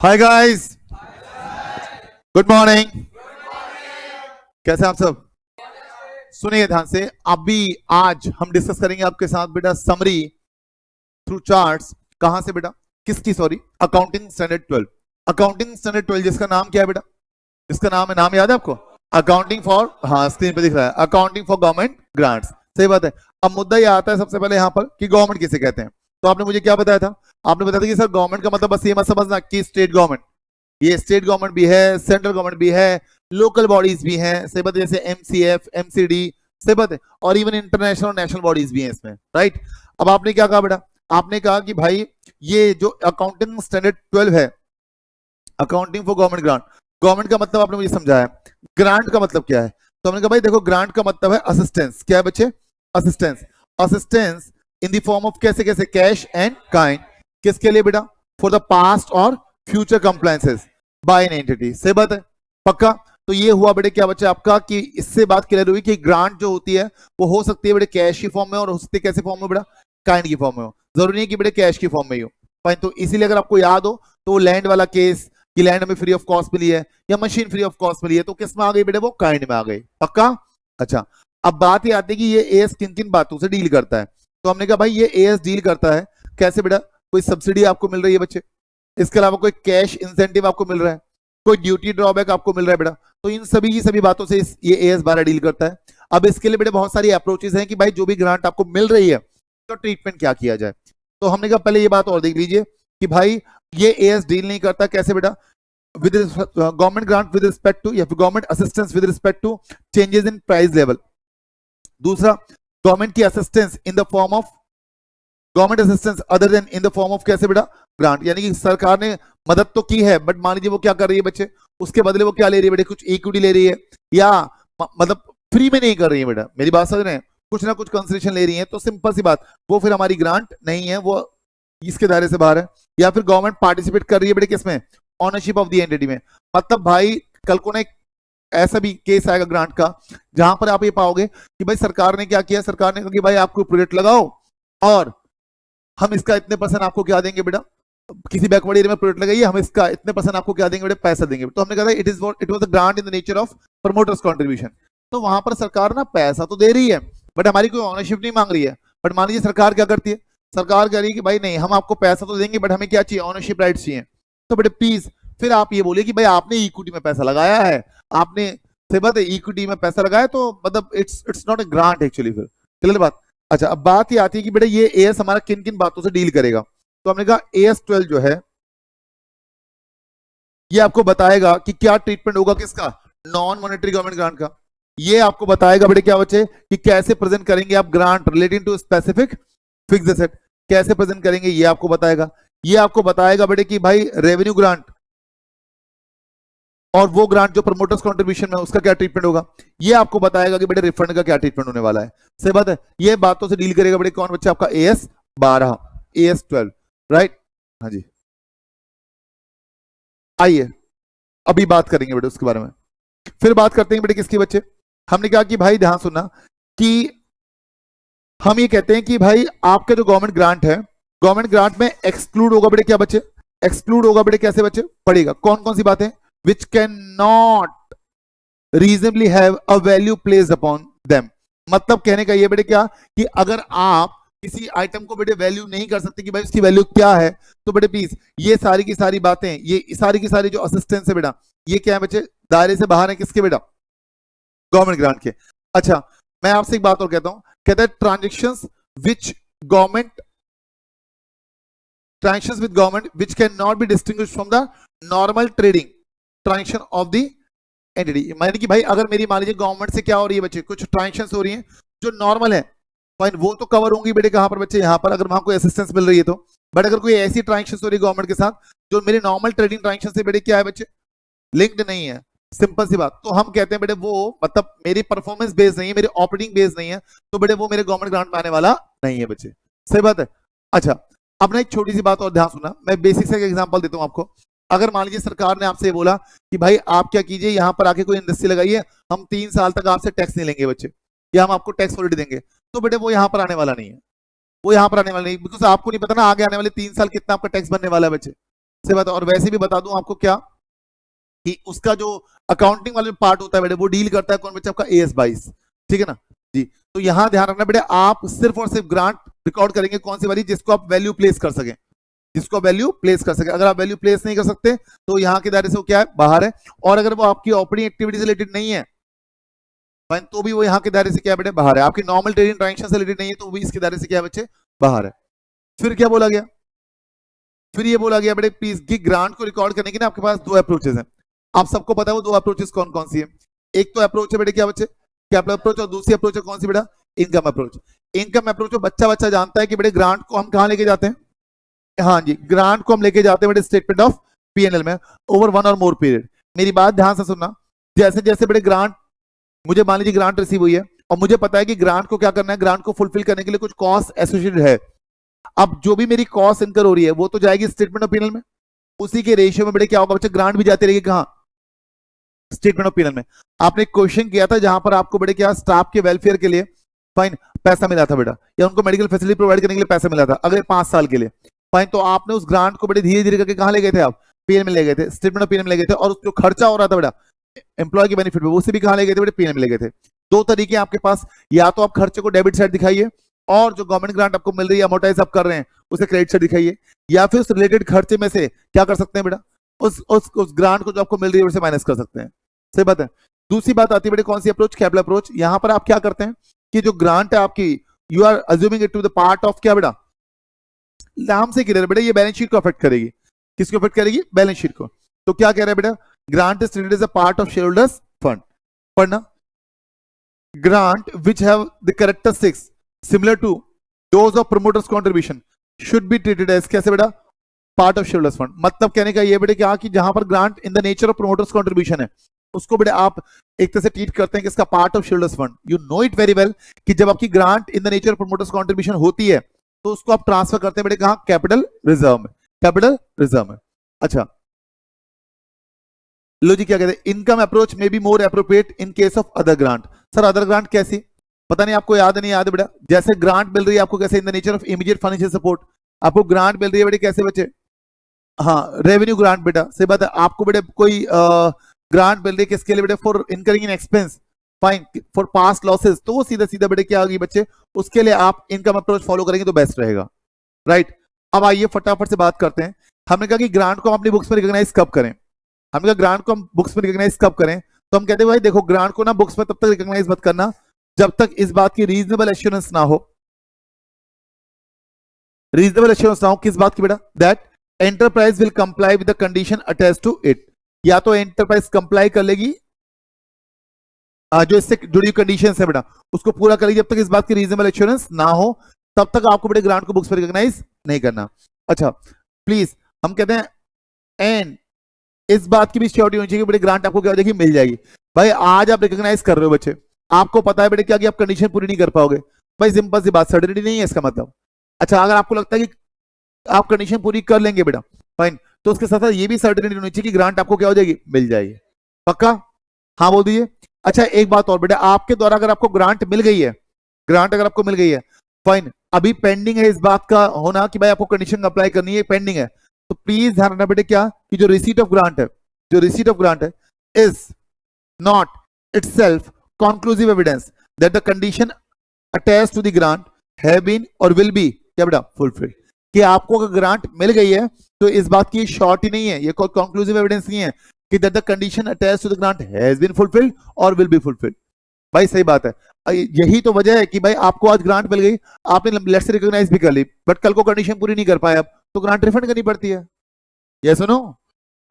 Hi guys, good morning. कैसे आप सब? सुनिए ध्यान से। अभी आज हम डिस्कस करेंगे आपके साथ बेटा समरी थ्रू चार्ट्स। कहां से बेटा? किसकी? Sorry, accounting standard 12। Accounting standard 12 जिसका नाम क्या है बेटा? इसका नाम है, नाम याद है आपको? अकाउंटिंग फॉर, हाँ स्क्रीन पे दिख रहा है, अकाउंटिंग फॉर गवर्नमेंट ग्रांट्स। सही बात है। अब मुद्दा ये आता है सबसे पहले यहाँ पर कि गवर्नमेंट किसे कहते हैं। तो आपने मुझे क्या बताया था? आपने बताया था कि सर गवर्नमेंट का मतलब बस ये मत समझना कि स्टेट गवर्नमेंट। ये स्टेट गवर्नमेंट भी है, सेंट्रल गवर्नमेंट भी है, लोकल बॉडीज भी हैं, सही बात है, जैसे एमसीएफ, एमसीडी, सही बात है, और इवन इंटरनेशनल और नेशनल बॉडीज भी हैं इसमें, राइट। अब आपने क्या कहा बेटा? आपने कहा कि भाई ये जो अकाउंटिंग स्टैंडर्ड 12 है, accounting for government grant, government का मतलब आपने मुझे समझाया। ग्रांट का मतलब क्या है? तो हमने कहा भाई देखो, ग्रांट का मतलब है असिस्टेंस। क्या है बच्चे? Assistance. Assistance in the form of कैसे कैसे? Cash and kind. किसके लिए बेटा? फॉर द पास्ट और future compliances by an entity. सही बात है, पक्का। तो ये हुआ बेटे क्या बच्चे आपका, कि इससे बात क्लियर हुई कि ग्रांट जो होती है वो हो सकती है बेटे कैश की फॉर्म में, और हो सकती है कैसे फॉर्म में बेटा? काइंड की फॉर्म में हो। जरूरी नहीं कि बेटे कैश की फॉर्म में ही हो। फाइन, तो इसीलिए अगर आपको याद हो तो वो लैंड वाला केस, कि लैंड हमें फ्री ऑफ कॉस्ट मिली है या मशीन फ्री ऑफ कॉस्ट मिली है, तो किस में आ गई बेटे? वो काइंड में आ गई, पक्का। अच्छा, अब बात ये आती है कि ये एएस किन किन बातों से डील करता है। तो हमने कहा भाई ये एएस डील करता है कैसे बेटा? कोई सब्सिडी आपको मिल रही है बच्चे, इसके अलावा कोई कैश इंसेंटिव आपको मिल रहा है, कोई ड्यूटी ड्रॉबैक आपको मिल रहा है बेटा, तो इन सभी की सभी बातों से ये एएस 12 डील करता है। अब इसके लिए बेटे बहुत सारी अप्रोचेस हैं कि भाई जो भी ग्रांट आपको मिल रही है तो ट्रीटमेंट क्या किया जाए। तो हमने कहा पहले ये बात और देख लीजिए कि भाई ये एएस डील नहीं करता कैसे बेटा? with government grant with respect to, या फिर government assistance with respect to changes in price level. दूसरा, गवर्नमेंट की assistance in the form of, government assistance other than in the form of कैसे बेटा? ग्रांट। यानी कि सरकार ने मदद तो की है, बट मान लीजिए वो क्या कर रही है बच्चे, उसके बदले वो क्या ले रही है बेटे? कुछ इक्विटी ले रही है, या मतलब फ्री में नहीं कर रही है बेटा, मेरी बात समझ रहे हैं? कुछ ना कुछ कंसेशन ले रही है, तो सिंपल सी बात, वो फिर हमारी ग्रांट नहीं है, वो इसके दायरे से बाहर है। या फिर गवर्नमेंट पार्टिसिपेट कर रही है बेटे किसमें? ऑनरशिप ऑफ द एंटिटी में। मतलब भाई कल को ना एक ऐसा भी केस आएगा ग्रांट का, जहां पर आप ये पाओगे कि भाई सरकार ने क्या किया, सरकार ने कहा कि भाई आपको प्रोजेक्ट लगाओ और हम इसका इतने परसेंट आपको क्या देंगे बेटा? किसी बैकवर्ड एरिया में प्रोजेक्ट लगाइए, हम इसका इतने परसेंट आपको क्या देंगे बेटा? पैसा देंगे। तो हमने कहा it was a grant in the nature of promoters contribution. तो वहां पर सरकार ना पैसा तो दे रही है, बट हमारी कोई ऑनरशिप नहीं मांग रही है। बट मान लीजिए सरकार क्या करती है, सरकार कह रही है कि भाई नहीं, हम आपको पैसा तो देंगे, बट हमें क्या चाहिए? ऑनरशिप राइट्स चाहिए। तो बेटे प्लीज फिर आप ये बोलिए कि भाई आपने इक्विटी में पैसा लगाया है, आपने सही बात है इक्विटी में पैसा लगाया, तो मतलब it's not a grant actually. फिर क्लियर बात? अच्छा, अब बात ये आती है कि बेटा ये एएस हमारा किन किन बातों से डील करेगा। तो हमने कहा एएस 12 जो है ये आपको बताएगा कि क्या ट्रीटमेंट होगा किसका? नॉन मॉनेटरी गवर्नमेंट ग्रांट का। ये आपको बताएगा बेटे क्या बच्चे, कि कैसे प्रेजेंट करेंगे आप grant relating to specific fixed asset, कैसे प्रेजेंट करेंगे ये आपको बताएगा। ये आपको बताएगा बेटे कि भाई रेवेन्यू ग्रांट और वो ग्रांट जो प्रमोटर्स कंट्रीब्यूशन में उसका क्या ट्रीटमेंट होगा। ये आपको बताएगा कि बेटे रिफंड का क्या ट्रीटमेंट होने वाला है। सही बात है, ये बातों से डील करेगा बेटे कौन बच्चा? आपका एएस 12, एएस 12, राइट। हाँ जी, आइए अभी बात करेंगे बेटे उसके बारे में। फिर बात करते हैं बेटे किसकी बच्चे? हमने कहा कि भाई ध्यान सुनना कि हम ये कहते हैं कि भाई आपके जो गवर्नमेंट ग्रांट है, गवर्नमेंट ग्रांट में एक्सक्लूड होगा बेटे क्या बच्चे? एक्सक्लूड होगा बेटे कैसे बच्चे? पढ़ेगा कौन कौन सी बातें? Which can not reasonably have a value placed upon them. मतलब कहने का ये बेटे क्या, कि अगर आप किसी आइटम को बेटे वैल्यू नहीं कर सकते कि भाई उसकी वैल्यू क्या है, तो बेटे प्लीज ये सारी की सारी बातें, ये सारी की सारी जो असिस्टेंस है बेटा, ये क्या है बच्चे? दायरे से बाहर है किसके बेटा? गवर्नमेंट ग्रांट के। अच्छा, मैं आपसे एक बात और कहता हूं, कहता है transactions which government, transactions with government which can not be distinguished from the normal trading transaction of the entity. माने कि भाई अगर मेरी मान लीजिए गवर्नमेंट से क्या हो रही है बच्चे, कुछ ट्रांजेक्शंस हो रही हैं जो नॉर्मल है, फाइन, वो तो कवर होंगी बेटे कहां पर बच्चे? यहां पर, अगर वहां कोई असिस्टेंस मिल रही है तो। बट अगर कोई ऐसी ट्रांजेक्शंस हो रही है गवर्नमेंट के साथ जो मेरे नॉर्मल ट्रेडिंग ट्रांजेक्शन से बेटे क्या है बच्चे? लिंक्ड नहीं है, सिंपल सी बात। तो हम कहते हैं बेटे वो मतलब मेरी परफॉर्मेंस बेस्ड नहीं है, मेरी ऑपरेटिंग बेस्ड नहीं है, तो बेटे वो मेरे गवर्नमेंट ग्रांट में आने वाला नहीं है बच्चे। सही बात है। अच्छा, अब ना एक छोटी सी बात और ध्यान सुना, मैं बेसिक से एग्जांपल देता हूं आपको। अगर मान लीजिए सरकार ने आपसे बोला कि भाई आप क्या कीजिए, यहां पर आके कोई इंडस्ट्री लगाइए, हम 3 साल तक आपसे टैक्स नहीं लेंगे बच्चे, या हम आपको टैक्स हॉलिडे देंगे, तो बेटे वो यहां पर आने वाला नहीं है, वो यहां पर आने वाला नहीं, बिकॉज आपको नहीं पता ना आगे आने वाले 3 साल कितना आपका टैक्स बनने वाला है बच्चे। से बात। और वैसे भी बता दूं आपको क्या कि उसका जो अकाउंटिंग वाला पार्ट होता है बेटे वो डील करता है कौन बच्चा आपका AS22, ठीक है ना जी। तो यहां ध्यान रखना बेटे, आप सिर्फ और सिर्फ ग्रांट रिकॉर्ड करेंगे कौन सी वाली, जिसको आप वैल्यू प्लेस कर सके, जिसको वैल्यू प्लेस कर सके। अगर आप वैल्यू प्लेस नहीं कर सकते तो यहाँ के दायरे से वो क्या है, बाहर है। और अगर वो आपकी ऑपरेटिंग एक्टिविटी से रिलेटेड नहीं है फाइन, तो भी वो यहाँ के दायरे से क्या है बेटे, बाहर है। आपकी नॉर्मल ट्रेडिंग ट्रांजेक्शन से रिलेटेड नहीं है तो वो भी इसके दायरे से क्या है बच्चे, बाहर है। फिर क्या बोला गया, फिर ये बोला गया बेटे प्लीज की ग्रांट को रिकॉर्ड करने के ना आपके पास दो अप्रोचेस हैं। आप सबको पता है वो दो अप्रोचेस कौन कौन सी है। एक तो अप्रोच है बेटे क्या बच्चे, कैपिटल अप्रोच, और दूसरी अप्रोच है कौन सी बेटा, इनकम अप्रोच। इनकम अप्रोच बच्चा बच्चा जानता है कि बेटे ग्रांट को हम कहाँ लेके जाते हैं, हाँ जी, ग्रांट को हम लेके जाते हैं बेटे स्टेटमेंट ऑफ P&L में ओवर 1 और मोर पीरियड। मेरी बात ध्यान से सुनना, जैसे जैसे बेटे ग्रांट, मुझे मान लीजिए ग्रांट रिसीव हुई है और मुझे पता है कि ग्रांट को क्या करना है, ग्रांट को फुलफिल करने के लिए कुछ कॉस्ट एसोसिएटेड है। अब जो भी मेरी कॉस्ट इनकर हो रही है वो तो जाएगी स्टेटमेंट ऑफ P&L में, उसी के रेशियो में बेटे क्या होगा बच्चे, ग्रांट भी जाती रहेगी कहाँ, स्टेटमेंट ऑफ P&L में। आपने क्वेश्चन किया था जहां पर आपको बेटे क्या स्टाफ के वेलफेयर के लिए फाइन पैसा मिला था बेटा, या उनको मेडिकल फैसिलिटी प्रोवाइड करने के लिए पैसा मिला था अगले 5 साल के लिए फाइन। तो आपने उस ग्रांट को बेटे धीरे धीरे करके कहां ले गए थे, आप P&L में ले गए थे, स्टेटमेंट ऑफ P&L में ले गए थे। और जो खर्चा हो रहा था बेटा एम्प्लॉय के बेनिफिट पे, उसे भी कहां ले गए थे बेटे, P&L में ले गए थे। दो तरीके आपके पास, या तो आप खर्चे को डेबिट साइड दिखाइए और जो गवर्नमेंट ग्रांट आपको मिल रही है अमोर्टाइज आप कर रहे हैं उसे क्रेडिट साइड दिखाइए, या फिर उस रिलेटेड खर्चे में से क्या कर सकते हैं बेटा, उस ग्रांट को जो आपको मिल रही है उसे माइनस कर सकते हैं। सही बात है। दूसरी बात आती है बेटे कौन सी अप्रोच, कैपिटल अप्रोच। यहां पर आप क्या करते हैं कि जो ग्रांट है आपकी, you are assuming it to the part of क्या बेटा, नाम से क्लियर बेटा, ये बैलेंस शीट को अफेक्ट करेगी, किसको अफेक्ट करेगी, बैलेंस शीट को। तो क्या कह रहा है बेटा, grant is treated as a part of share holders fund. पढ़ना, grant which have the characteristics similar to those of promoters contribution should be treated as कैसे बेटा, part of share holders fund. मतलब कहने का ये बेटे क्या कि जहां पर grant in the nature of promoters contribution है उसको बेटे आप एक तरह से ट्रीट करते हैं कि इसका part of share holders fund. You know it very well कि जब आपकी grant in the nature of promoters contribution होती है तो उसको आप ट्रांसफर करते हैं बेटे कहां, कैपिटल रिजर्व में, कैपिटल रिजर्व में। अच्छा लो जी, क्या कहते हैं, इनकम अप्रोच में be more appropriate in case of other grant. Sir other grant कैसी, पता नहीं आपको याद नहीं याद है बेटा, जैसे ग्रांट मिल रही है आपको कैसे, इन the nature of immediate financial support. आपको ग्रांट मिल रही है बेटे कैसे बच्चे, हाँ रेवेन्यू ग्रांट बेटा, सही बात है। आपको बेटे कोई ग्रांट मिल रही है किसके लिए बेटे, for incurring in expense fine for past losses, तो वो सीधा सीधा बेटे क्या होगी बच्चे, उसके लिए आप इनकम अप्रोच फॉलो करेंगे तो बेस्ट रहेगा, राइट। अब आइए फटाफट से बात करते हैं। हमने कहा कि ग्रांट को हम अपनी बुक्स में रिकॉग्नाइज कब करें, हमने कहा ग्रांट को हम बुक्स में रिकॉग्नाइज कब करें, तो हम कहते हैं भाई देखो ग्रांट को ना बुक्स में तब तक रिकॉग्नाइज मत करना जब तक इस बात की रीजनेबल एश्योरेंस ना हो। रीजनेबल एश्योरेंस ना हो किस बात की बेटा, that enterprise will comply with the condition attached to it. या तो एंटरप्राइज कंप्लाई कर लेगी जो इससे जुड़ी कंडीशंस है बेटा उसको पूरा करेगी, जब तक इस बात की रीजनेबल एश्योरेंस ना हो तब तक आपको बेटे ग्रांट को बुक्स पर रिकॉग्नाइज नहीं करना। अच्छा प्लीज हम कहते हैं एंड इस बात की भी श्योरिटी होनी चाहिए कि बेटे ग्रांट आपको क्या हो जाएगी, मिल जाएगी। भाई आज आप रिकॉग्नाइज कर रहे हो बच्चे, आपको पता है बेटे क्या कि आप कंडीशन पूरी नहीं कर पाओगे, भाई सिंपल सी बात, सर्टेनिटी नहीं है इसका मतलब। अच्छा अगर आपको लगता है कि आप कंडीशन पूरी कर लेंगे बेटा फाइन, तो उसके साथ साथ ये भी सर्टेनिटी होनी चाहिए कि ग्रांट आपको क्या हो जाएगी, मिल जाएगी। पक्का, हाँ बोल दीजिए। अच्छा एक बात और बेटा, आपके द्वारा अगर आपको ग्रांट मिल गई है, ग्रांट अगर आपको मिल गई है फाइन, अभी पेंडिंग है इस बात का होना कि भाई आपको कंडीशन अप्लाई करनी है, पेंडिंग है, तो प्लीज ध्यान रखना बेटे क्या कि जो रिसीट ऑफ ग्रांट है, जो रिसीट ऑफ ग्रांट है is not itself conclusive evidence that the condition attached to the grant have been और विल बी क्या बेटा फुलफिल्ड। कि आपको अगर ग्रांट मिल गई है तो इस बात की शॉर्ट ही नहीं है, ये कोई कंक्लूसिव एविडेंस नहीं है कि that the condition attached to the grant has been fulfilled और विल बी फुलफिल्ड। भाई सही बात है, यही तो वजह है कि भाई आपको आज ग्रांट मिल गई, आपने लेट से रिकॉग्नाइज भी कर ली, बट कल को कंडीशन पूरी नहीं कर पाए आप तो ग्रांट रिफंड करनी पड़ती है। ये सुनो,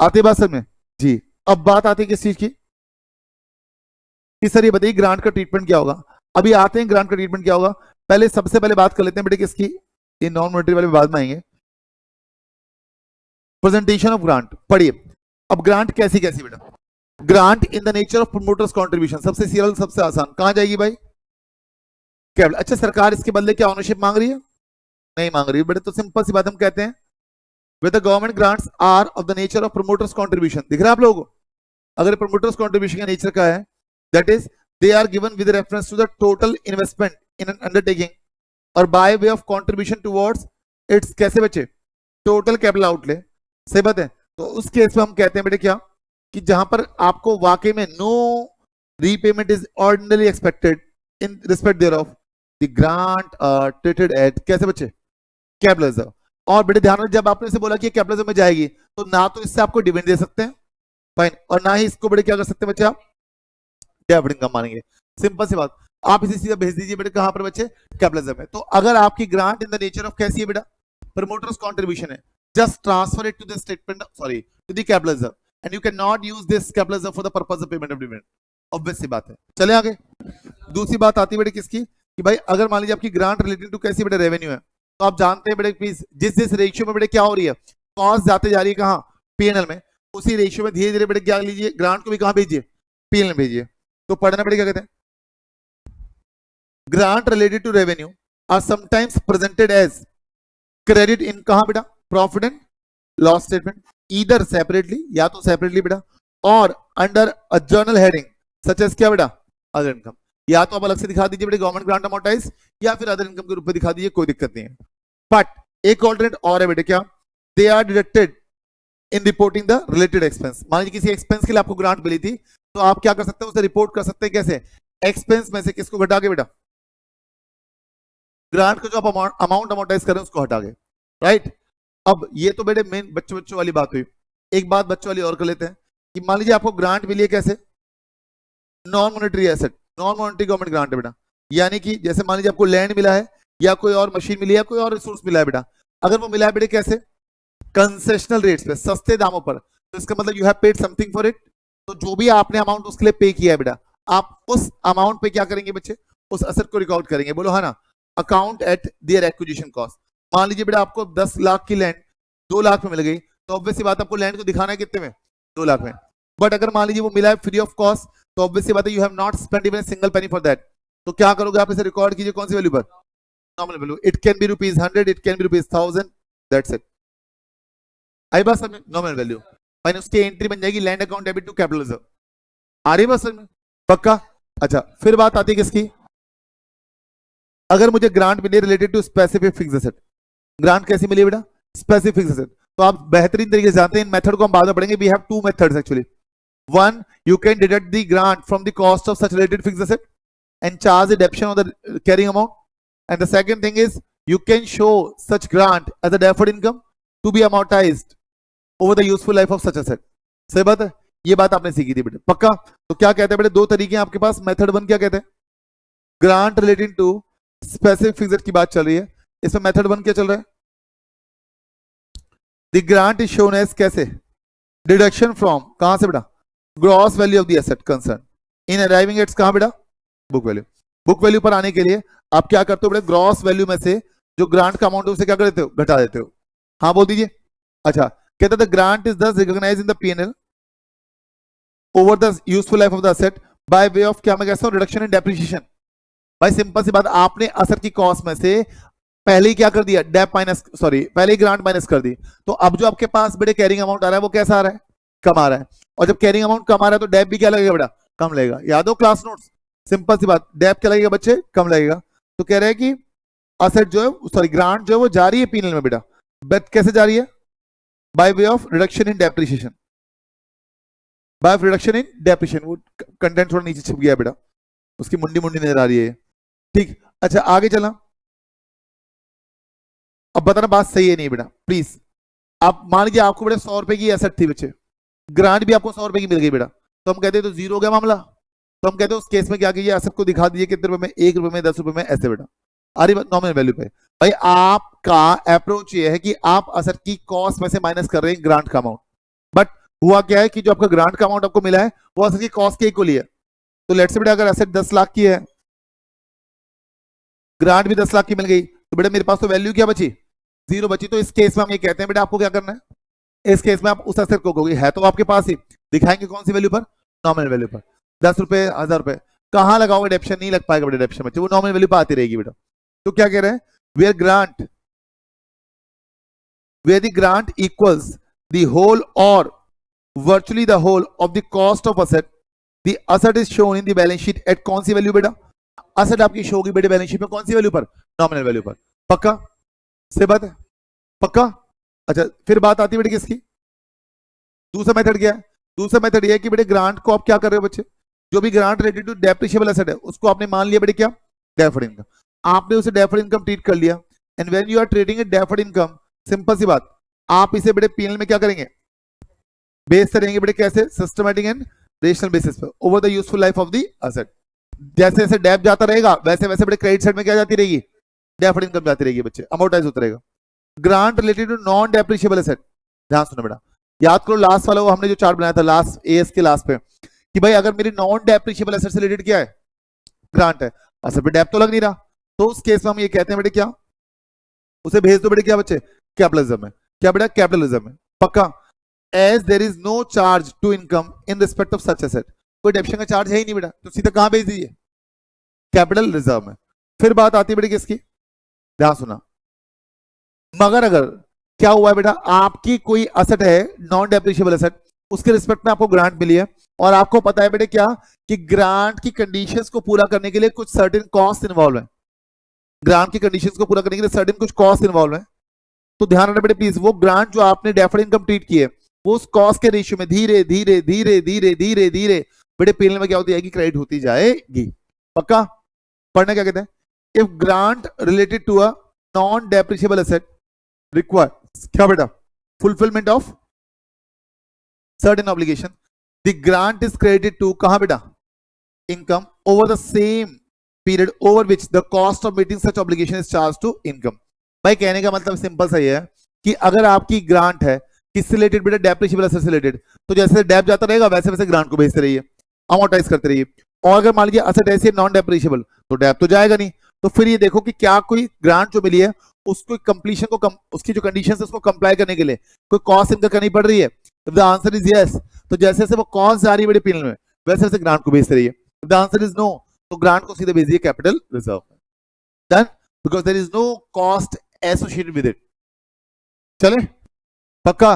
आती बात समझ में जी। अब बात आती है किस चीज की कि सर ये बताइए ग्रांट का ट्रीटमेंट क्या होगा। अभी आते हैं ग्रांट का ट्रीटमेंट क्या होगा, पहले सबसे पहले बात कर लेते हैं बेटे किसकी, ये नॉन मॉनेटरी वाले बाद में आएंगे। प्रेजेंटेशन ऑफ ग्रांट पढ़िए। अब ग्रांट कैसी कैसी बेटा, grant in the nature of promoters contribution, सबसे सरल सबसे आसान, कहां जाएगी भाई, कैपिटल। अच्छा सरकार इसके बदले क्या ओनरशिप मांग रही है, नहीं मांग रही बेटे, तो सिंपल सी बात हम कहते हैं with the government grants are of the nature of promoters contribution। दिख रहा है आप लोगों को, अगर promoters contribution का नेचर का है that is they are given with reference to the total investment in an undertaking or by way of contribution towards its कैसे बच्चे total capital outlay सही बात है। तो उस केस में हम कहते हैं बेटे क्या, कि जहां पर आपको वाकई में no repayment is ordinary expected in respect there of the grant treated at कैसे बच्चे, कैपिटल रिजर्व। और बेटे ध्यान रखिए, जब आपने इसे बोला कि कैपिटल रिजर्व में जाएगी तो ना तो इससे आपको डिविडेंड दे सकते हैं, फाइन, और ना ही इसको बेटे क्या कर सकते हैं बच्चे आप डेबिट इनकम मानेंगे। सिंपल सी बात, आप इसे सीधा भेज दीजिए बेटे कहां पर बच्चे, कैपिटल रिजर्व में। तो अगर आपकी grant in the nature of कैसी है बेटा, प्रमोटर्स कंट्रीब्यूशन है, just transfer it to the statement, sorry to the capital reserve, and you can not use this capital reserve for the purpose of payment of dividend. Obvious सी बात है। चले आगे। दूसरी बात आती है बेटे किसकी, कि भाई अगर मान लीजिए आपकी ग्रांट रिलेटेड टू कैसी बेटे रेवेन्यू है, तो आप जानते हैं बेटे प्लीज जिस जिस रेशियो में बेटे क्या हो रही है, कॉस्ट जाते जा रही है कहां, पीएनएल में, उसी रेशियो में धीरे धीरे बेटे क्या लीजिए, ग्रांट को भी कहां भेजिए, पीएनएल भेजिए। तो पढ़ना बेटे क्या कहते हैं, grant related to revenue are sometimes presented as credit in कहां बेटा, profit and loss statement, either separately, या तो सेपरेटली बेटा, और under a general heading such as क्या बेटा, अदर इनकम। या तो आप अलग से दिखा दीजिए बेटे गवर्नमेंट ग्रांट अमाउंटाइज, या फिर अदर इनकम के रूप में दिखा दीजिए, कोई दिक्कत नहीं है। बट एक ऑल्टरनेट और है बेटे क्या, they are deducted in reporting the related expense. मान लीजिए किसी एक्सपेंस के लिए आपको ग्रांट मिली थी, तो आप क्या कर सकते हैं, उसे रिपोर्ट कर सकते हैं कैसे, एक्सपेंस में से किसको घटा के बेटा, ग्रांट को जो आप अमाउंट अमाउंटाइज कर रहे हैं उसको हटा के, राइट। अब ये तो बेटे मेन बच्चों वाली बात हुई। एक बात बच्चों वाली और कर लेते हैं, कि मान लीजिए आपको ग्रांट मिली है कैसे, non monetary asset, non monetary government grant है बेटा, यानी कि जैसे मान लीजिए आपको लैंड मिला है, या कोई और मशीन मिली है, कोई और रिसोर्स मिला है बेटा, अगर वो मिला है बेटे कैसे, कंसेशनल रेट्स पे, सस्ते दामों पर, तो इसका मतलब you have paid something for it. तो जो भी आपने अमाउंट उसके लिए पे किया है बेटा, आप उस अमाउंट पे क्या करेंगे बच्चे, उस एसेट को रिकॉर्ड करेंगे, बोलो हाँ ना, account eight there acquisition cost. मान लीजिए बेटा आपको 10 लाख की लैंड 2 लाख में मिल गई, तो ऑब्वियस सी बात आपको लैंड को दिखाना है कितने में, 2 लाख में। बट अगर मान लीजिए वो मिला है फ्री ऑफ कॉस्ट, तो ऑब्वियस सी बात है you have not spent even single penny for that. तो क्या करोगे आप, इसे रिकॉर्ड कीजिए कौन सी वैल्यू पर, nominal value. It can be ₹100, it can be ₹1000, that's it. आई बात समझ, नॉमिनल वैल्यू माइनस उसकी एंट्री बन जाएगी land account debit to capital reserve. आ रही बात समझ में, पक्का। अच्छा फिर बात आती है किसकी, अगर मुझे ग्रांट मिली related to specific fixed asset, grant कैसी मिली बेटा, स्पेसिफिक फिक्स्ड एसेट। तो आप बेहतरीन तरीके से जानते हैं, इन मेथड को हम बाद में पढ़ेंगे। We have 2 methods actually. One, you can deduct the grant from the cost of such related fixed asset and charge deduction on the carrying amount, and the second thing is you can show such grant as a deferred income to be amortized over the useful life of such asset। सही बात है, ये बात आपने सीखी थी बेटे, पक्का। तो क्या कहते हैं बेटे, 2 तरीके हैं आपके पास। मेथड 1 क्या कहते हैं, grant relating to specific fixed की बात चल रही है, इसमें मेथड 1 क्या चल रहा है, the grant is shown as कैसे, डिडक्शन फ्रॉम कहां से बेटा, gross value of the asset concern in arriving at its कहां बेटा, बुक वैल्यू। बुक वैल्यू पर आने के लिए आप क्या करते हो बेटा, ग्रॉस वैल्यू में से जो ग्रांट का अमाउंट है उसे क्या कर देते हो, घटा देते हो। हाँ बोल दीजिए। अच्छा कहते हैं grant is this recognised in the PNL over the useful life of the asset by way of क्या मैं कहता हूं, रिडक्शन इन डेप्रिसिएशन। भाई सिंपल सी बात, आपने एसेट की कॉस्ट में से पहले ही क्या कर दिया, डेप माइनस, सॉरी पहले ही ग्रांट माइनस कर दी। तो अब जो आपके पास बेटे कैरिंग अमाउंट आ रहा है वो कैसा आ रहा है, कम आ रहा है। और जब कैरिंग अमाउंट कम आ रहा है तो डेप भी क्या लगेगा बेटा, कम लगेगा। याद हो क्लास नोट्स, सिंपल सी बात, डेप क्या लगेगा बच्चे, कम लगेगा। तो कह रहे हैं कि असेट जो है, सॉरी ग्रांट जो है वो जा रही है पीएनएल में बेटा, बट कैसे जा रही है, by way of reduction in depreciation, by of reduction in depreciation. वो कंटेंट थोड़ा नीचे छिप गया बेटा, उसकी मुंडी मुंडी नजर आ रही है, ठीक। अच्छा आगे चला, अब बताना बात सही है नहीं बेटा प्लीज। आप मान लीजिए आपको बेटा 100 रुपए की एसेट थी बच्चे, ग्रांट भी आपको 100 रुपए की मिल गई बेटा, तो हम कहते हैं तो जीरो हो गया मामला। तो हम कहते हैं उस केस में क्या कीजिए, एसेट को दिखा दीजिए कितने रुपए में, 1 रुपए में, 10 रुपए में, ऐसे बेटा। अरे नॉमिनल वैल्यू पे भाई आपका अप्रोच ये है कि आप एसेट की कॉस्ट में से माइनस कर रहे हैं ग्रांट का अमाउंट। बट हुआ क्या है कि जो आपका ग्रांट का अमाउंट आपको मिला है वो एसेट की कॉस्ट के इक्वल है। तो लेट्स से बेटा अगर एसेट 10 लाख की है, ग्रांट भी 10 लाख की मिल गई, तो बेटा मेरे पास तो वैल्यू क्या बची, 0 बची। तो इस केस में हम ये कहते हैं बेटा आपको क्या करना है, इस केस में आप उस एसेट को कहोगे है तो आपके पास ही, दिखाएंगे कौन सी वैल्यू पर, नॉमिनल वैल्यू पर। 10 रुपए, 1000 रुपए कहां लगाओगे, डेप्शन नहीं लग पाएगा बेटा, डेप्शन बच्चे वो नॉमिनल वैल्यू पर आती रहेगी बेटा। तो क्या कह रहे हैं, where grant equals the whole और virtually the whole of the cost of asset, the asset is shown in the balance sheet at कौन सी वैल्यू बेटा, असेट आपकी शो होगी बेटे बैलेंस शीट में कौन सी वैल्यू पर, नॉमिनल वैल्यू पर। पक्का से बात है, पक्का। अच्छा फिर बात आती है बेटे किसकी, दूसरा मेथड क्या है? दूसरा मेथड ये है कि बेटे ग्रांट को आप क्या कर रहे हो बच्चे, जो भी grant related to depreciable asset है उसको आपने मान लिया बेटे क्या, डेफर्ड इनकम। आपने उसे डेफर्ड इनकम ट्रीट कर लिया, and when you are treating a deferred income, simple सी बात, आप इसे बेटे पीएनएल में क्या करेंगे, बेस करेंगे बेटे कैसे, सिस्टमैटिक एंड रेशनल बेसिस पे over the useful life of the asset. जैसे जैसे डेप जाता रहेगा वैसे वैसे बेटे क्रेडिट साइड में क्या जाती रहेगी, डेफर्ड इनकम जाती रहेगी बच्चे, अमोर्टाइज होता रहेगा। Grant related to non depreciable asset, ध्यान सुनो बेटा, याद करो लास्ट वाला वो हमने जो चार्ट बनाया था लास्ट एएस के लास्ट पे, कि भाई अगर मेरी नॉन डेप्रिशिएबल एसेट से रिलेटेड क्या है, ग्रांट है, असल पे डेप तो लग नहीं रहा, तो उस केस में हम ये कहते हैं बेटे क्या, उसे भेज दो बेटे क्या बच्चे, कैपिटलिज्म में। क्या बेटा, कैपिटलिज्म में, पक्का। As there is no charge to income in respect of such asset, कोई डेप्शन का चार्ज है ही नहीं बेटा, तो सीधा कहां भेज दीजिए, कैपिटल रिजर्व में। फिर बात आती है बेटे किसकी, ध्यान सुना, मगर अगर क्या हुआ है बेटा, आपकी कोई एसेट है नॉन डेप्रिशिएबल एसेट, उसके रिस्पेक्ट में आपको ग्रांट मिली है, और आपको पता है बेटे क्या, कि ग्रांट की कंडीशंस को पूरा करने के लिए कुछ सर्टेन कॉस्ट इन्वॉल्व है, ग्रांट की कंडीशंस को पूरा करने के लिए सर्टेन कुछ कॉस्ट इन्वॉल्व है। तो ध्यान रखना बेटे प्लीज, वो ग्रांट जो आपने डेफर्ड इनकम ट्रीट की है, वो उस कॉस्ट के रेशियो में धीरे धीरे धीरे धीरे धीरे धीरे बेटे पीएनएल में क्या होती जाएगी, क्रेडिट होती जाएगी, पक्का। पढ़ना क्या कहते हैं, if grant related to a non depreciable asset require क्या बेटा, fulfilment of certain obligation, the grant is credited to कहां बेटा, income over the same period over which the cost of meeting such obligation is charge to income. भाई कहने का मतलब simple सा ये है कि अगर आपकी ग्रांट है किससे रिलेटेड बेटा, डेप्रिशिएबल एसेट से रिलेटेड, तो जैसे डेप जाता रहेगा वैसे वैसे ग्रांट को भेजते रहिए, अमोर्टाइज करते रहिए। और अगर मान लीजिए एसेट ऐसी नॉन डेप्रिशिएबल, तो डेप तो जाएगा नहीं, तो फिर ये देखो कि क्या कोई ग्रांट जो मिली है उसको कंप्लीशन को उसकी जो कंडीशन है उसको कंप्लाई करने के लिए कोई कॉस्ट इनकर करनी पड़ रही है। If the answer is yes, तो जैसे जैसे वो कॉस्ट जा रही है बड़े पीएनएल में वैसे वैसे ग्रांट को भेजते रहिए। If the answer is no, तो ग्रांट को सीधे भेजिए capital reserve. Done, because there is no cost associated with it. चले, पक्का,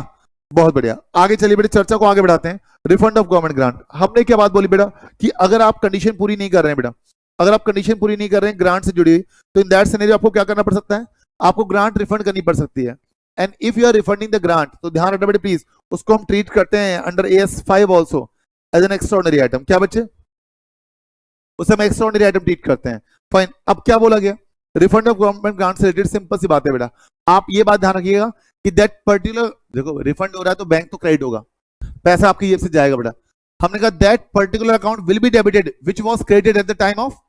बहुत बढ़िया। आगे चलिए बेटे, चर्चा को आगे बढ़ाते हैं। रिफंड ऑफ गवर्नमेंट ग्रांट, हमने क्या बात बोली बेटा, कि अगर आप कंडीशन पूरी नहीं कर रहे हैं बेटा, अगर आप कंडीशन पूरी नहीं कर रहे हैं ग्रांट से जुड़ी हुई, तो इन दैट सिनेरियो आपको क्या करना पड़ सकता है, आपको ग्रांट रिफंड करनी पड़ सकती है। And if you are refunding the grant, तो ध्यान रखना बेटे प्लीज, उसको हम ट्रीट करते हैं under AS 5 also as an extraordinary item. क्या बच्चे, उसे हम एक्स्ट्राऑर्डिनरी आइटम ट्रीट करते हैं। फाइन, अब क्या बोला गया, रिफंड ऑफ गवर्नमेंट ग्रांट से रिलेटेड सिंपल सी बात है बेटा, आप ये बात ध्यान रखिएगा कि दैट पर्टिकुलर, देखो रिफंड हो रहा है तो बैंक तो क्रेडिट होगा, पैसा आपकी जेब से जाएगा बेटा। हमने कहा that particular account will be debited which was credited at the time of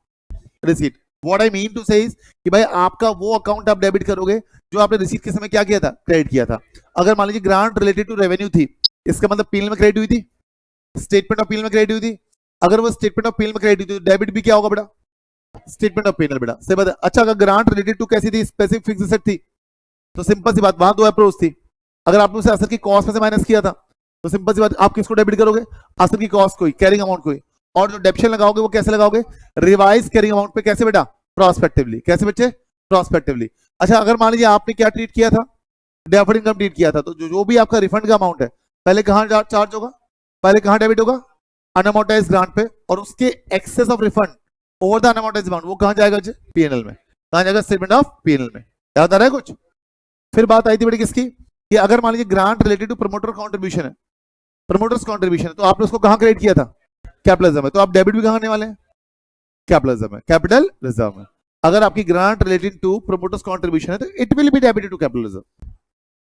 receipt. What I mean to say is कि भाई आपका वो अकाउंट आप डेबिट करोगे जो आपने रिसीट के समय क्या किया था, क्रेडिट किया था। अगर मान लीजिए ग्रांट रिलेटेड टू रेवेन्यू थी, इसका मतलब पीएनएल में क्रेडिट हुई थी, स्टेटमेंट ऑफ पीएनएल में क्रेडिट हुई थी। अगर वो स्टेटमेंट ऑफ पीएनएल में क्रेडिट हुई तो डेबिट भी क्या होगा बेटा, स्टेटमेंट ऑफ पीएनएल बेटा, से बता। अच्छा, अगर ग्रांट रिलेटेड टू कैसी थी, स्पेसिफिक फिक्स्ड एसेट थी, तो सिंपल सी बात, वहां दो अप्रोच थी। अगर आपने उसे असर की कॉस्ट में से माइनस किया था, तो सिंपल सी बात, आप किसको डेबिट करोगे, असर की कॉस्ट को, कैरिंग अमाउंट को। और जो डेप्शन लगाओगे वो कैसे लगाओगे, रिवाइज कैरिंग अमाउंट पे, कैसे बेटा, प्रोस्पेक्टिवली। कैसे बच्चे, प्रोस्पेक्टिवली। अच्छा, अगर मान लीजिए आपने क्या ट्रीट किया था, डेफर्ड इनकम ट्रीट किया था, तो जो भी आपका रिफंड का अमाउंट है पहले कहां चार्ज होगा, पहले कहां डेबिट होगा, अनअमोर्टाइज्ड ग्रांट पे, और उसके excess of refund over the unamortized amount वो कहां जाएगा, पीएनएल में, कहां जाएगा, स्टेटमेंट ऑफ पीएनएल में। याद आ रहा है कुछ। फिर बात आई थी बेटी किसकी, कि अगर मान लीजिए grant related to promoter contribution है, प्रमोटर्स कॉन्ट्रीब्यूशन है, तो आपने उसको कहां क्रेडिट किया था, कैपिटलिज्म में, तो आप डेबिट भी कहां करने वाले हैं, कैपिटलिज्म में, कैपिटल रिजर्व में। अगर आपकी grant related to promoters contribution है तो it will be debited to capital reserve,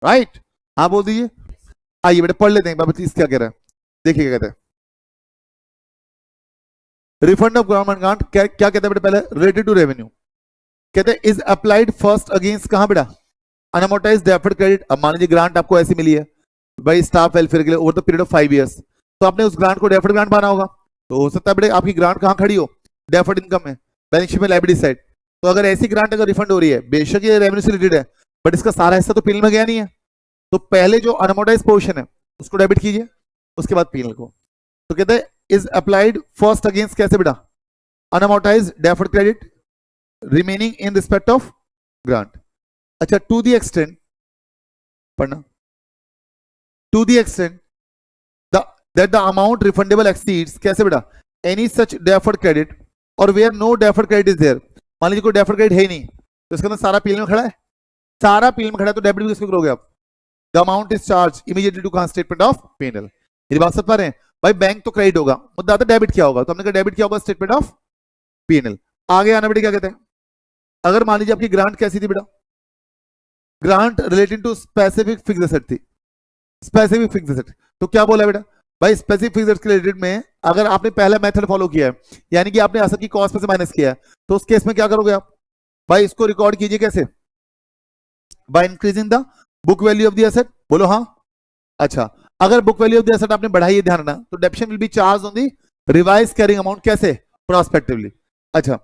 right. हाँ बोल दीजिए। आइए बेटा पढ़ लेते हैं बाबा प्लीज क्या कह रहा है, देखिए क्या कहते हैं। रिफंड ऑफ गवर्नमेंट ग्रांट क्या कहते हैं बेटा, पहले रिलेटेड टू रेवेन्यू, कहते हैं इज अप्लाइड फर्स्ट अगेंस्ट कहां बेटा, अनअमोर्टाइज्ड डेफर्ड क्रेडिट। अब मान लीजिए ग्रांट आपको ऐसी मिली है भाई स्टाफ वेलफेयर के लिए over the period of 5 years, तो आपने उस ग्रांट को डेफर्ड ग्रांट माना होगा, तो हो सकता है बेटा आपकी ग्रांट कहां खड़ी हो, डेफर्ड इनकम में, बैलेंस शीट में लायबिलिटी साइड। तो अगर ऐसी ग्रांट अगर रिफंड हो रही है, बेशक ये रेवेन्यू से रिलेटेड है, बट इसका सारा हिस्सा तो पीएनएल में गया नहीं है, तो पहले जो अनअमोर्टाइज्ड पोर्शन है उसको डेबिट कीजिए, उसके बाद पीएनएल को। तो कहते हैं इज अप्लाइड फर्स्ट अगेंस्ट कैसे बेटा, unamortized deferred credit remaining in respect of grant. अच्छा, टू द एक्सटेंट, पढ़ना, to the extent that the amount refundable exceeds कैसे बेटा, any such deferred credit और where no deferred credit is there। मान लीजिए कोई deferred credit है ही नहीं, तो इसका मतलब सारा पीएनएल में खड़ा है, सारा पीएनएल में खड़ा है, तो डेबिट भी किसको करोगे आप, the amount is charge immediately to कहां स्टेटमेंट ऑफ P&L। मेरी बात समझ पा रहे हैं भाई? बैंक तो क्रेडिट होगा, मुद्दा आता डेबिट क्या होगा, तो हमने कहा डेबिट क्या होगा, स्टेटमेंट ऑफ P&L। आगे आना बेटे क्या कहते हैं, अगर मान लीजिए आपकी ग्रांट कैसी थी बेटा, grant relating to specific fixed asset थी, स्पेसिफिक फिक्स्ड एसेट, तो क्या बोला बेटा भाई, स्पेसिफिक फिक्स्ड एसेट के रिलेटेड में अगर आपने पहला मेथड फॉलो किया है, यानी कि आपने एसेट की कॉस्ट में से माइनस किया है, तो उस केस में क्या करोगे आप भाई, इसको रिकॉर्ड कीजिए कैसे, by increasing the book value of the asset. बोलो हाँ। अच्छा, अगर book value of the asset आपने बढ़ाई है, ध्यान रखना, तो depreciation will be charge on the revise carrying amount, कैसे, प्रोस्पेक्टिवली। अच्छा,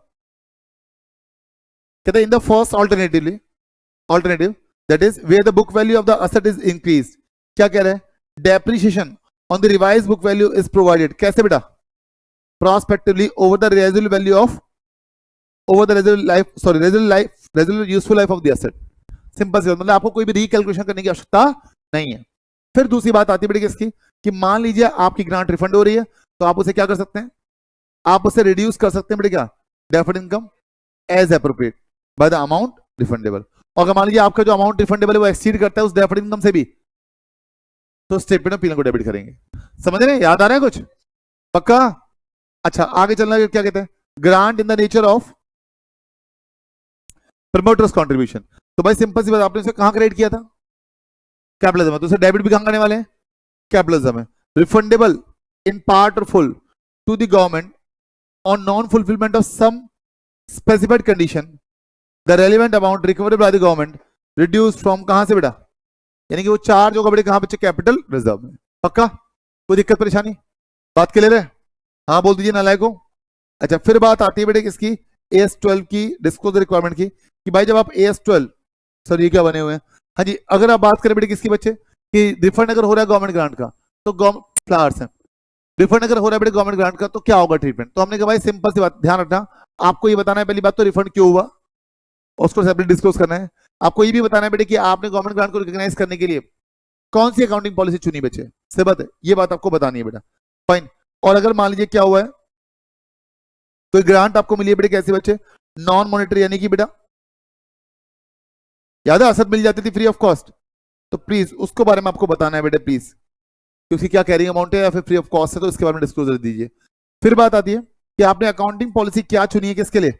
कहते हैं in the first alternative that is where the book value of the asset is increased, क्या कह रहे हैं, depreciation on the revise book value is provided, कैसे बेटा, prospectively over the residual value of, over the residual useful life of the asset. Simple सी, मतलब आपको कोई भी रिकैलकुलेशन करने की आवश्यकता नहीं है। फिर दूसरी बात आती है बेटे किसकी, कि मान लीजिए आपकी ग्रांट रिफंड हो रही है, तो आप उसे क्या कर सकते हैं, आप उसे रिड्यूस कर सकते हैं बेटे, क्या, deferred income as appropriate by the amount refundable. और अगर मान लीजिए आपका जो अमाउंट रिफंडेबल है वो एक्सीड करता है उस डेफर्ड इनकम से भी, तो स्टेटमेंट ऑफ P&L को डेबिट करेंगे। समझ रहे हैं, याद आ रहा है कुछ, पक्का? अच्छा, आगे चलना है, क्या कहते हैं, grant in the nature of promoters contribution. तो भाई सिंपल सी बात, आपने उसे कहां क्रेडिट किया था, कैपिटलिज्म में, तो उसे डेबिट भी कहां करने वाले हैं, कैपिटलिज्म में। रिफंडेबल इन पार्ट और full to the government on non fulfilment of some specified condition, the relevant amount recoverable by the government reduce from, कहां से बेटा, यानी कि वो चार्ज होगा बेटे कहां, बच्चे, कैपिटल रिजर्व में। पक्का? कोई दिक्कत परेशानी, बात क्लियर है? हाँ बोल दीजिए नालायक को। अच्छा, फिर बात आती है बेटे किसकी, AS12 की डिस्क्लोजर रिक्वायरमेंट की, कि भाई जब आप AS12, सर ये क्या बने हुए हैं, हाँ जी, अगर आप बात करें बेटे किसकी बच्चे, कि रिफंड अगर हो रहा है गवर्नमेंट ग्रांट का, तो फ्लावर्स है, रिफंड अगर हो रहा है बेटे गवर्नमेंट ग्रांट का, तो क्या होगा ट्रीटमेंट। तो हमने कहा भाई सिंपल सी बात, ध्यान रखना, आपको ये बताना है पहली बात तो रिफंड क्यों हुआ, उसको सेपरेट डिस्क्लोज करना है। आपको ये भी बताना है बेटे कि आपने गवर्नमेंट ग्रांट को रिकॉग्नाइज करने के लिए कौन सी अकाउंटिंग पॉलिसी चुनी बच्चे, से बात है, ये बात आपको बतानी है बेटा, फाइन। और अगर मान लीजिए क्या हुआ है, कोई ग्रांट आपको मिली है बेटे कैसे बच्चे, नॉन मॉनिटरी, यानी कि बेटा याद है एसेट मिल जाती थी फ्री ऑफ कॉस्ट, तो प्लीज उसको बारे में आपको बताना है बेटे प्लीज, क्योंकि क्या कैरिंग अमाउंट है या फिर फ्री ऑफ कॉस्ट है, तो इसके बारे में डिस्क्लोजर दीजिए। फिर बात आती है कि आपने अकाउंटिंग पॉलिसी क्या चुनी है, किसके लिए,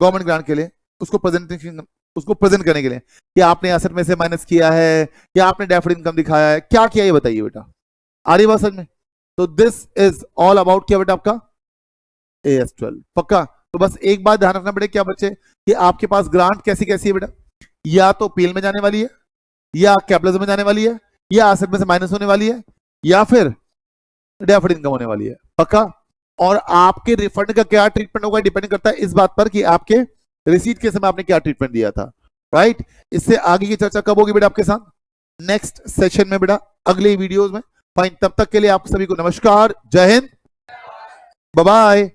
गवर्नमेंट ग्रांट के लिए, उसको प्रेजेंट करने के लिए, कि आपने एसेट में से माइनस किया है या आपने डेफर्ड इनकम दिखाया है, क्या किया ये बताइए बेटा, आ रही बात समझ में? तो दिस इज ऑल अबाउट क्या बेटा आपका AS12। पक्का? तो बस एक बात ध्यान रखना बेटे क्या बच्चे, कि आपके पास ग्रांट कैसी कैसी है बेटा, या तो P&L में जाने वाली है, या कैपिटलिज्म में जाने वाली है, या एसेट में से माइनस होने वाली है, या फिर डेफर्ड इनकम होने वाली है। पक्का? और आपके रिफंड का क्या ट्रीटमेंट होगा डिपेंड करता है इस बात पर कि आपके रिसीट के समय आपने क्या ट्रीटमेंट दिया था, राइट? इससे आगे की चर्चा कब होगी बेटा आपके साथ, नेक्स्ट सेशन में बेटा, अगले वीडियोस में। फाइन, तब तक के लिए आप सभी को नमस्कार, जय हिंद, बाय बाय।